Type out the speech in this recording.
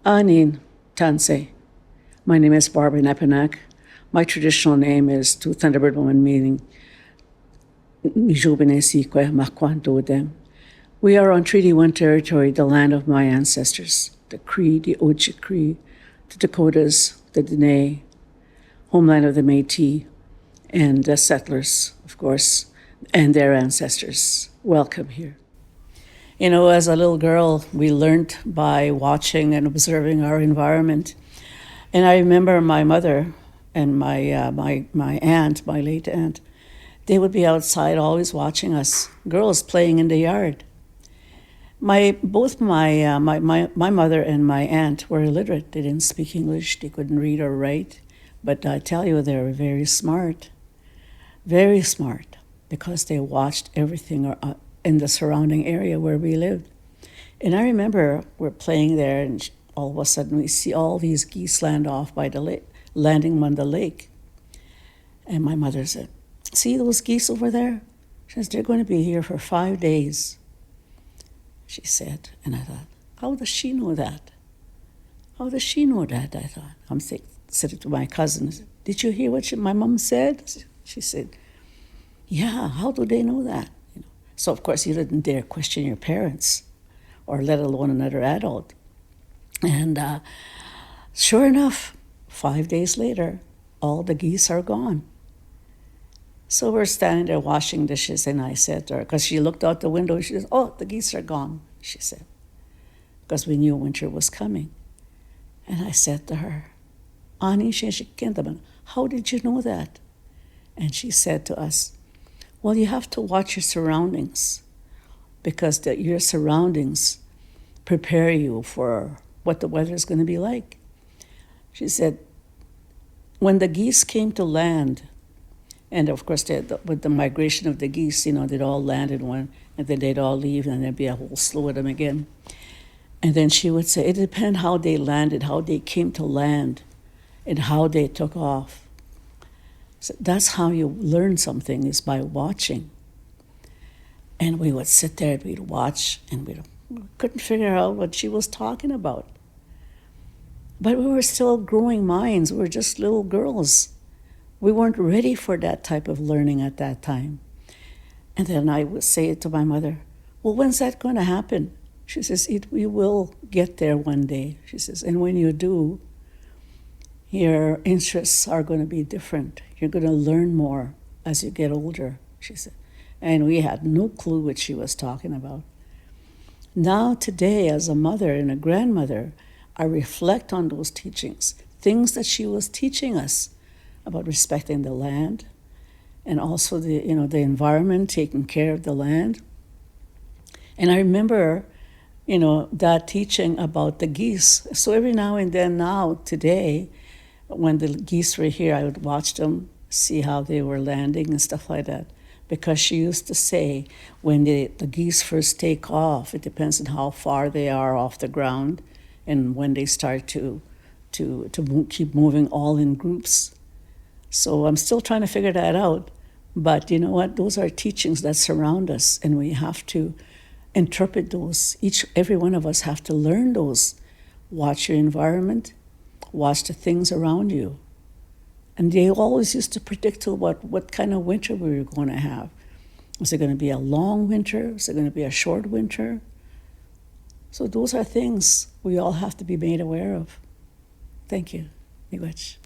Anin Tansei. My name is Barbara Nepinak. My traditional name is Tu Thunderbird Woman, meaning Mijubenesikwe Makwanto. We are on Treaty 1 territory, the land of my ancestors, the Cree, the Oji Cree, the Dakotas, the Dene, homeland of the Métis, and the settlers, of course, and their ancestors. Welcome here. You know, as a little girl, we learned by watching and observing our environment. And I remember my mother and my aunt, my late aunt, they would be outside always watching us, girls playing in the yard. Both my mother and my aunt were illiterate. They didn't speak English. They couldn't read or write. But I tell you, they were very smart, because they watched everything in the surrounding area where we lived. And I remember we're playing there, and all of a sudden we see all these geese land off by the lake, landing on the lake. And my mother said, "See those geese over there?" She says, "They're going to be here for 5 days." She said, and I thought, how does she know that? How does she know that? I thought. I'm sitting to my cousin. I said, "Did you hear what my mom said?" She said, "Yeah, how do they know that?" So, of course, you didn't dare question your parents, or let alone another adult. And sure enough, 5 days later, all the geese are gone. So we're standing there washing dishes, and I said to her, because she looked out the window, she said, "Oh, the geese are gone," she said, because we knew winter was coming. And I said to her, "Ani, how did you know that?" And she said to us, "Well, you have to watch your surroundings, because your surroundings prepare you for what the weather is going to be like." She said, when the geese came to land, and of course, with the migration of the geese, they'd all land in one, and then they'd all leave, and there'd be a whole slew of them again. And then she would say, it depends how they landed, how they came to land, and how they took off. So that's how you learn something, is by watching. And we would sit there, and we'd watch, and we couldn't figure out what she was talking about. But we were still growing minds. We were just little girls. We weren't ready for that type of learning at that time. And then I would say to my mother, "Well, when's that going to happen?" She says, "We will get there one day." She says, "And when you do, your interests are going to be different. You're going to learn more as you get older," she said. And we had no clue what she was talking about. Now today, as a mother and a grandmother, I reflect on those teachings, things that she was teaching us about respecting the land, and also the environment, taking care of the land. And I remember, that teaching about the geese. So every now and then now, today, when the geese were here, I would watch them, see how they were landing and stuff like that. Because she used to say, when the geese first take off, it depends on how far they are off the ground, and when they start to keep moving all in groups. So I'm still trying to figure that out. But you know what? Those are teachings that surround us, and we have to interpret those. Every one of us have to learn those. Watch your environment, watch the things around you. And they always used to predict what kind of winter we were going to have. Was it going to be a long winter? Was it going to be a short winter? So those are things we all have to be made aware of. Thank you. Miigwech.